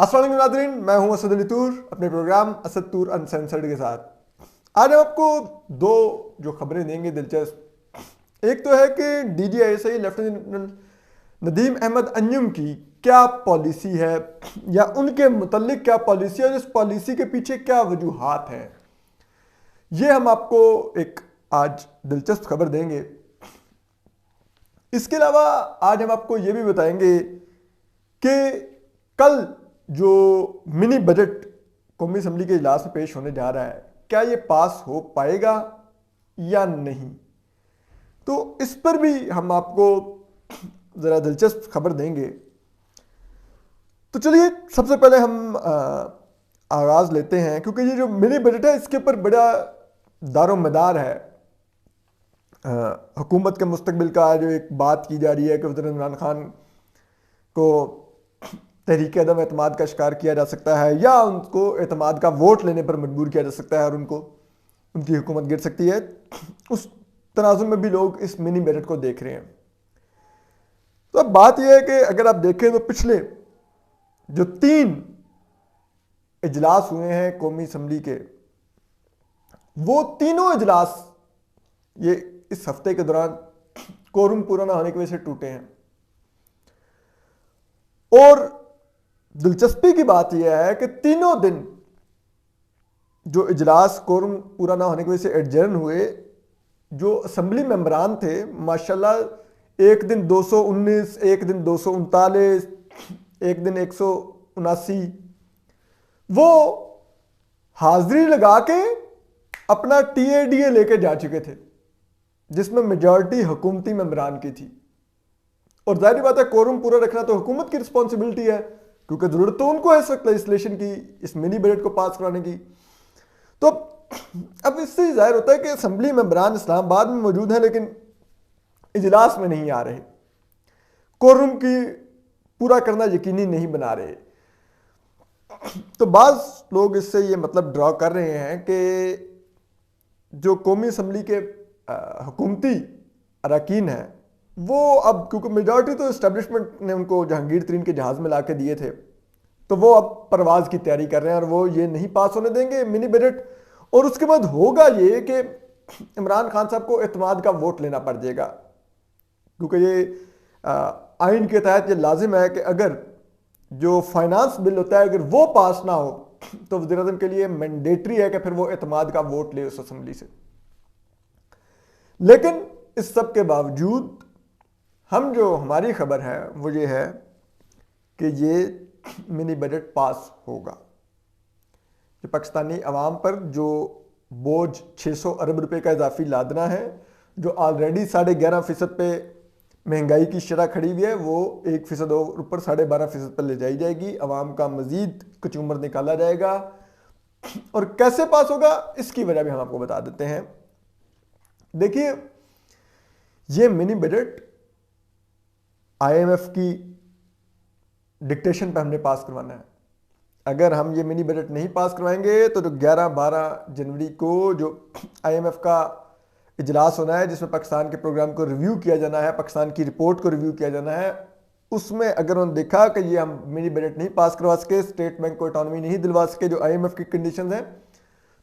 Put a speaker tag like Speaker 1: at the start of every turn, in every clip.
Speaker 1: अस्सलाम वालेकुम नाज़रीन, मैं हूं असद अली तूर अपने प्रोग्राम असद तूर अनसेंसर्ड के साथ। आज हम आपको दो जो खबरें देंगे दिलचस्प। एक तो है कि DGISI lieutenant general Nadeem Ahmed Anjum की क्या पॉलिसी है या उनके मुतल्लिक क्या पॉलिसी है और इस पॉलिसी के पीछे क्या वजूहात हैं, ये हम आपको एक आज दिलचस्प खबर देंगे। इसके अलावा आज हम आपको ये भी बताएंगे कि कल जो मिनी बजट कौमी असम्बली के इजलास में पेश होने जा रहा है, क्या ये पास हो पाएगा या नहीं, तो इस पर भी हम आपको ज़रा दिलचस्प खबर देंगे। तो चलिए सबसे पहले हम आगाज़ लेते हैं, क्योंकि ये जो मिनी बजट है इसके ऊपर बड़ा दारोमदार है। हुकूमत के मुस्तकबिल का जो एक बात की जा रही है कि वज़ीर इमरान खान को तहरीक अदम एतमाद का शिकार किया जा सकता है या उनको एतमाद का वोट लेने पर मजबूर किया जा सकता है और उनको उनकी हुकूमत गिर सकती है। उस तनाजुम में भी लोग इस मिनी बजट को देख रहे हैं। तो अब बात यह है कि अगर आप देखें तो पिछले जो 3 इजलास हुए हैं कौमी असम्बली के, वो तीनों इजलास ये इस हफ्ते के दौरान कोरम पूरा ना होने की वजह से टूटे हैं। और दिलचस्पी की बात यह है कि तीनों दिन जो इजलास कोरम पूरा ना होने की वजह से एडजर्न हुए, जो असम्बली मेंबरान थे माशाल्लाह, एक दिन 219, एक दिन 239, एक दिन 179, वो हाजिरी लगा के अपना TADA लेके जा चुके थे, जिसमें मेजॉरिटी हुकूमती मेंबरान की थी। और जाहिर बात है कोरम पूरा रखना तो हुकूमत की रिस्पॉन्सिबिलिटी है, क्योंकि जरूरत तो उनको है इस वक्त लेजिस्लेशन की, इस मिनी बजट को पास कराने की। तो अब इससे जाहिर होता है कि असम्बली मेंबरान इस्लामाबाद में मौजूद हैं लेकिन इजलास में नहीं आ रहे, कोरम की पूरा करना यकीनी नहीं बना रहे। तो बाज़ लोग इससे ये मतलब ड्रॉ कर रहे हैं कि जो कौमी असम्बली के हुकूमती अरकान हैं वो अब, क्योंकि मेजॉरिटी तो इस्टेब्लिशमेंट ने उनको जहांगीर तरीन के जहाज़ में ला के दिए थे, तो वो अब परवाज़ की तैयारी कर रहे हैं और वो ये नहीं पास होने देंगे मिनी बजट। और उसके बाद होगा ये कि इमरान खान साहब को एतमाद का वोट लेना पड़ जाएगा, क्योंकि ये आइन के तहत ये लाजिम है कि अगर जो फाइनेंस बिल होता है अगर वो पास ना हो तो वज़ीर आज़म के लिए मैंडेटरी है कि फिर वो एतमाद का वोट ले उस असम्बली से। लेकिन इस सब के बावजूद हम जो हमारी खबर है वो ये है कि ये मिनी बजट पास होगा। कि पाकिस्तानी अवाम पर जो बोझ 600 अरब रुपए का इजाफी लादना है, जो ऑलरेडी 11.5% पे महंगाई की शरह खड़ी हुई है, वो 1% और ऊपर 12.5% पर ले जाई जाएगी। अवाम का मजीद कचूमर निकाला जाएगा। और कैसे पास होगा इसकी वजह भी हम आपको बता देते हैं। देखिए, ये मिनी बजट IMF की डिक्टेशन पर हमने पास करवाना है। अगर हम ये मिनी बजट नहीं पास करवाएंगे तो जो 11-12 जनवरी को जो IMF का इजलास होना है, जिसमें पाकिस्तान के प्रोग्राम को रिव्यू किया जाना है, पाकिस्तान की रिपोर्ट को रिव्यू किया जाना है, उसमें अगर उन्होंने देखा कि ये हम मिनी बजट नहीं पास करवा सके, स्टेट बैंक को ऑटोनॉमी नहीं दिलवा सके जो IMF की कंडीशन है,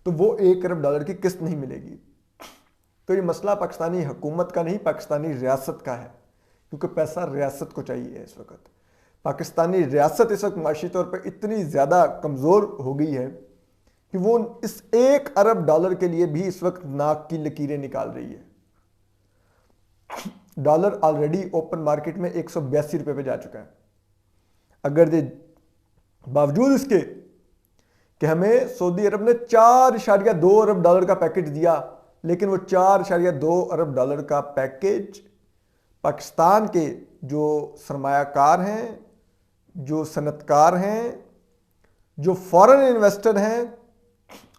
Speaker 1: तो वो $1 अरब की किस्त नहीं मिलेगी। तो ये मसला पाकिस्तानी हुकूमत का नहीं, पाकिस्तानी रियासत का है, क्योंकि पैसा रियासत को चाहिए। इस वक्त पाकिस्तानी रियासत इस वक्त माशी तौर पर इतनी ज़्यादा कमज़ोर हो गई है कि वो इस $1 अरब के लिए भी इस वक्त नाक की लकीरें निकाल रही है। डॉलर ऑलरेडी ओपन मार्केट में 182 रुपये पे जा चुका है। अगर ये बावजूद इसके कि हमें सऊदी अरब ने $4.2 अरब का पैकेज दिया, लेकिन वो $4.2 अरब का पैकेज पाकिस्तान के जो सरमायाकार हैं, जो सनतकार हैं, जो फॉरेन इन्वेस्टर हैं,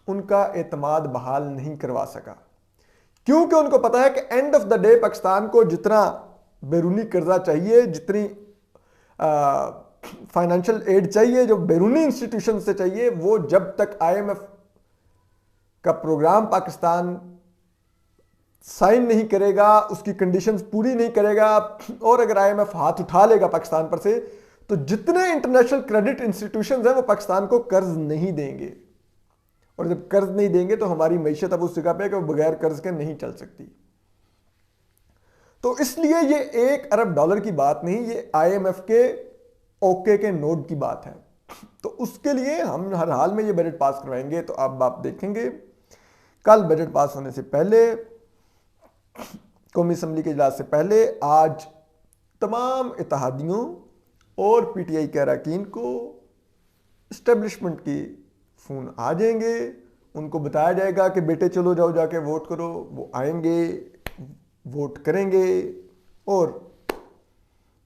Speaker 1: उनका एतमाद बहाल नहीं करवा सका, क्योंकि उनको पता है कि end of the day Pakistan को जितना बैरूनी कर्जा चाहिए, जितनी फाइनेंशियल एड चाहिए, जो बैरूनी इंस्टीट्यूशन से चाहिए, वो जब तक IMF का प्रोग्राम पाकिस्तान साइन नहीं करेगा, उसकी कंडीशंस पूरी नहीं करेगा, और अगर IMF हाथ उठा लेगा पाकिस्तान पर से, तो जितने इंटरनेशनल क्रेडिट इंस्टीट्यूशंस हैं वो पाकिस्तान को कर्ज नहीं देंगे, और जब कर्ज नहीं देंगे तो हमारी मईशत अब उस जगह पे है कि वो बगैर कर्ज के नहीं चल सकती। तो इसलिए ये $1 अरब की बात नहीं, ये IMF के ओके के नोट की बात है। तो उसके लिए हम हर हाल में ये बजट पास करवाएंगे। तो अब आप देखेंगे कल बजट पास होने से पहले, कौमी असम्बली के इजलास से पहले, आज तमाम इत्तेहादियों और PTI के अरकान को इस्टेब्लिशमेंट की फ़ोन आ जाएंगे, उनको बताया जाएगा कि बेटे चलो जाओ जाके वोट करो। वो आएंगे, वोट करेंगे और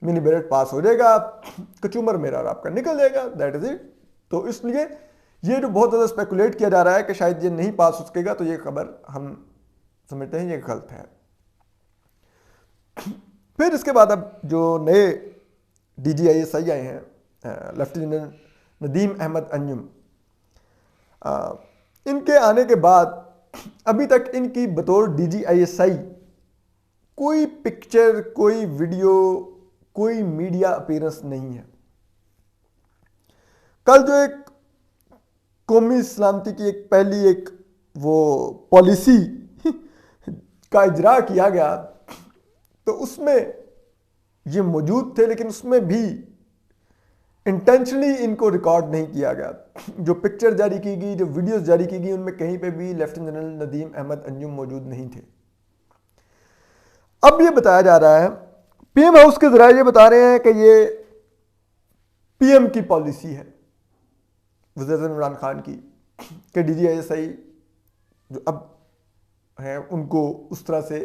Speaker 1: मिनी बजट पास हो जाएगा, कचूमर मेरा और आपका निकल जाएगा, दैट इज इट। तो इसलिए ये जो बहुत ज़्यादा स्पेकुलेट किया जा रहा है कि शायद ये नहीं पास हो सकेगा, तो ये खबर हम समझते हैं ये गलत है। फिर इसके बाद अब जो नए DGISI आए हैं, लेफ्टिनेंट नदीम अहमद अंजुम, इनके आने के बाद अभी तक इनकी बतौर DGISI कोई पिक्चर, कोई वीडियो, कोई मीडिया अपीयरेंस नहीं है। कल जो एक कौमी सलामती की एक पहली एक वो पॉलिसी का इजरा किया गया, तो उसमें ये मौजूद थे, लेकिन उसमें भी इंटेंशनली इनको रिकॉर्ड नहीं किया गया। जो पिक्चर जारी की गई, जो वीडियोस जारी की गई, उनमें कहीं पे भी लेफ्टिनेंट जनरल नदीम अहमद अंजुम मौजूद नहीं थे। अब ये बताया जा रहा है, PM हाउस के जरिए ये बता रहे हैं कि ये PM की पॉलिसी है वज़ीर-ए-आज़म इमरान खान की, कि DGISI जो अब हैं उनको उस तरह से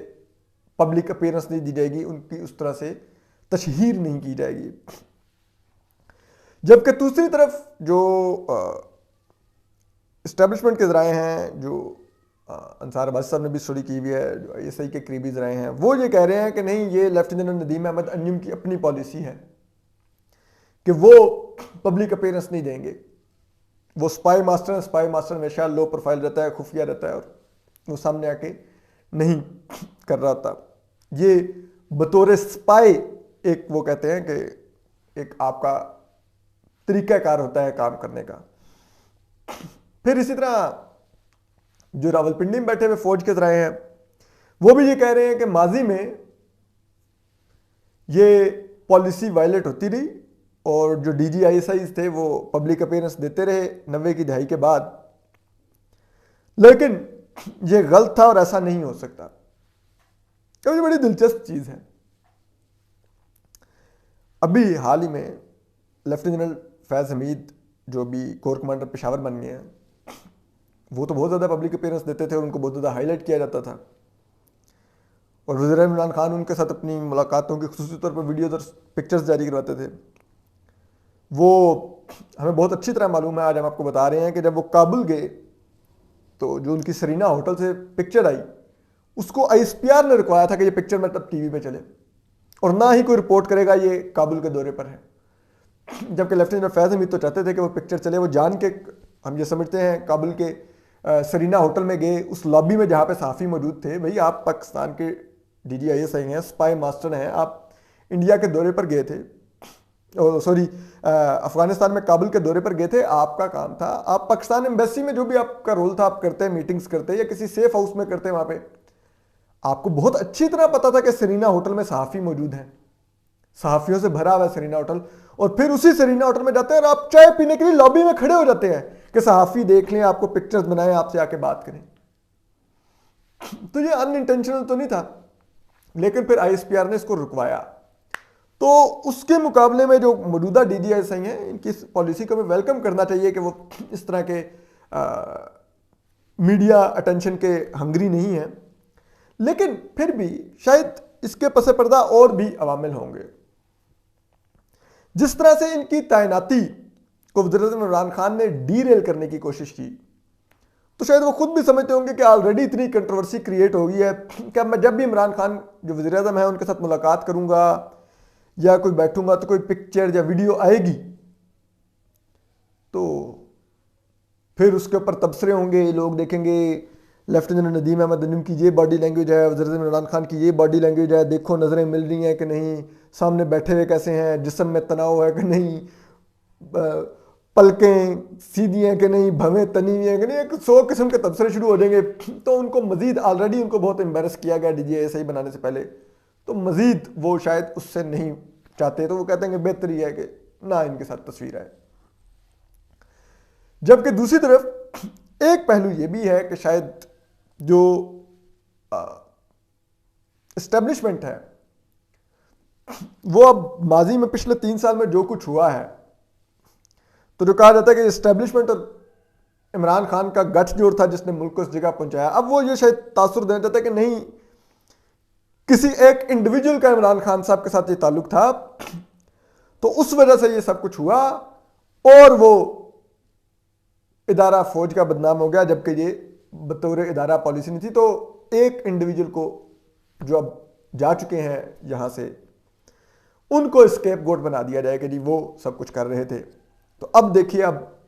Speaker 1: पब्लिक अपीयरेंस नहीं दी जाएगी, उनकी उस तरह से तशहीर नहीं की जाएगी। जबकि दूसरी तरफ जो इस्टेब्लिशमेंट के ज़राए हैं, जो अंसार अब्बासी साहब ने भी स्टोरी की हुई है, जो ISI के करीबी ज़राए हैं, वो ये कह रहे हैं कि नहीं, ये लेफ्टिनेंट जनरल नदीम अहमद अंजुम की अपनी पॉलिसी है कि वो पब्लिक अपीयरेंस नहीं देंगे। वो स्पाई मास्टर हमेशा लो प्रोफाइल रहता है, खुफिया रहता है, और वो सामने आके नहीं कर रहा था। ये बतौर स्पाई एक वो कहते हैं कि एक आपका तरीक़ाकार होता है काम करने का। फिर इसी तरह जो रावलपिंडी में बैठे हुए फौज के ज़राए हैं, वो भी ये कह रहे हैं कि माजी में ये पॉलिसी वायलेट होती रही और जो DGISI थे वो पब्लिक अपीयरेंस देते रहे 90 की दहाई के बाद, लेकिन ये गलत था और ऐसा नहीं हो सकता। तो ये बड़ी दिलचस्प चीज़ है। अभी हाल ही में लेफ्टिनेंट जनरल फैज़ हमीद जो भी कोर कमांडर पेशावर बन गए हैं, वो तो बहुत ज़्यादा पब्लिक अपीयरेंस देते थे और उनको बहुत ज़्यादा हाईलाइट किया जाता था, और वज़ीर-ए-आज़म इमरान खान उनके साथ अपनी मुलाकातों की खुसूसी तौर पर वीडियोज़ और पिक्चर्स जारी करवाते थे। वो हमें बहुत अच्छी तरह मालूम है, आज हम आपको बता रहे हैं कि जब वो काबुल गए तो जो उनकी सरीना होटल से पिक्चर आई, उसको ISPR ने रिकवाया था कि ये पिक्चर मतलब TV पे चले, और ना ही कोई रिपोर्ट करेगा ये काबुल के दौरे पर है। जबकि लेफ्टिनेंट फैज़ हमीद तो चाहते थे कि वो पिक्चर चले। वो जान के, हम ये समझते हैं, काबुल के सरीना होटल में गए, उस लॉबी में जहाँ पे सहाफ़ी मौजूद थे। भाई आप पाकिस्तान के DGISI हैं, स्पाई मास्टर हैं, आप इंडिया के दौरे पर गए थे, सॉरी अफगानिस्तान में काबुल के दौरे पर गए थे। आपका काम था, आप पाकिस्तान एम्बेसी में जो भी आपका रोल था आप करते, मीटिंग्स करते या किसी सेफ हाउस में करते, वहाँ पे आपको बहुत अच्छी तरह पता था कि सरीना होटल में सहाफ़ी मौजूद हैं, सहाफ़ियों से भरा हुआ है सरीना होटल, और फिर उसी सरीना होटल में जाते हैं और आप चाय पीने के लिए लॉबी में खड़े हो जाते हैं कि सहाफ़ी देख लें, आपको पिक्चर्स बनाएं, आपसे आके बात करें। तो ये अनइंटेंशनल तो नहीं था, लेकिन फिर ISPR ने इसको रुकवाया। तो उसके मुकाबले में जो मौजूदा DGISI हैं, इनकी इस पॉलिसी को हमें वेलकम करना चाहिए कि वो इस तरह के मीडिया अटेंशन के हंगरी नहीं हैं। लेकिन फिर भी शायद इसके पसे पर्दा और भी अवामिल होंगे। जिस तरह से इनकी तैनाती को वज़ीर-ए-आज़म इमरान खान ने डीरेल करने की कोशिश की, तो शायद वो खुद भी समझते होंगे कि ऑलरेडी इतनी कंट्रोवर्सी क्रिएट हो गई है कि मैं जब भी इमरान खान जो वज़ीर-ए-आज़म है उनके साथ मुलाकात करूंगा या कोई बैठूंगा तो कोई पिक्चर या वीडियो आएगी, तो फिर उसके ऊपर तबसरे होंगे, लोग देखेंगे लेफ्टिनेंट जनरल नदीम अहमद अंजुम की ये बॉडी लैंग्वेज है, वज़ीर-ए-आज़म इमरान खान की ये बॉडी लैंग्वेज है, देखो नज़रें मिल रही हैं कि नहीं, सामने बैठे हुए कैसे हैं, जिस्म में तनाव है कि नहीं, पलकें सीधी हैं कि नहीं, भवें तनी हुई हैं कि नहीं, एक 100 किस्म के तबसरे शुरू हो जाएंगे। तो उनको मजीद ऑलरेडी उनको बहुत एम्बेरस किया गया DGISI बनाने से पहले, तो मजीद वो शायद उससे नहीं चाहते, तो वो कहते हैं कि बेहतर ही है कि ना इनके साथ तस्वीर आए। जबकि दूसरी तरफ एक पहलू ये भी है कि शायद जो एस्टेब्लिशमेंट है वो अब माजी में पिछले 3 साल में जो कुछ हुआ है, तो जो कहा जाता है कि एस्टेब्लिशमेंट और इमरान खान का गठजोड़ था जिसने मुल्क को इस जगह पहुंचाया, अब वो ये शायद तासुर देना चाहता है कि नहीं, किसी एक इंडिविजुअल का इमरान खान साहब के साथ ये ताल्लुक था, तो उस वजह से ये सब कुछ हुआ और वो इदारा फौज का बदनाम हो गया, जबकि ये बतौर इदारा पॉलिसी नहीं थी। तो एक इंडिविजुअल को जो अब जा चुके हैं यहां से, उनको स्केप गोट बना दिया जाए कि जी वो सब कुछ कर रहे थे। तो अब देखिए, अब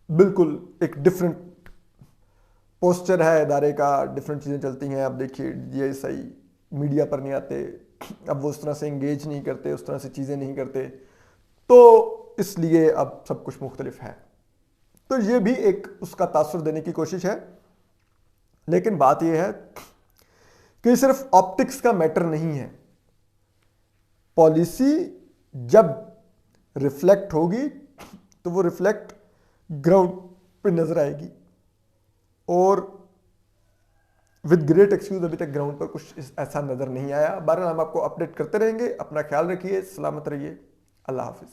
Speaker 1: बिल्कुल एक डिफरेंट पोस्चर है इदारे का, डिफरेंट चीज़ें चलती हैं। अब देखिए ये सही मीडिया पर नहीं आते, अब वो उस तरह से इंगेज नहीं करते, उस तरह से चीज़ें नहीं करते, तो इसलिए अब सब कुछ मुख्तलिफ है। तो ये भी एक उसका तासुर देने की कोशिश है। लेकिन बात यह है कि सिर्फ ऑप्टिक्स का मैटर नहीं है, पॉलिसी जब रिफ्लेक्ट होगी तो वो रिफ्लेक्ट ग्राउंड पे नजर आएगी, और विद ग्रेट एक्सक्यूज अभी तक ग्राउंड पर कुछ ऐसा नजर नहीं आया। बहरहाल हम आपको अपडेट करते रहेंगे। अपना ख्याल रखिए, सलामत रहिए, अल्लाह हाफिज।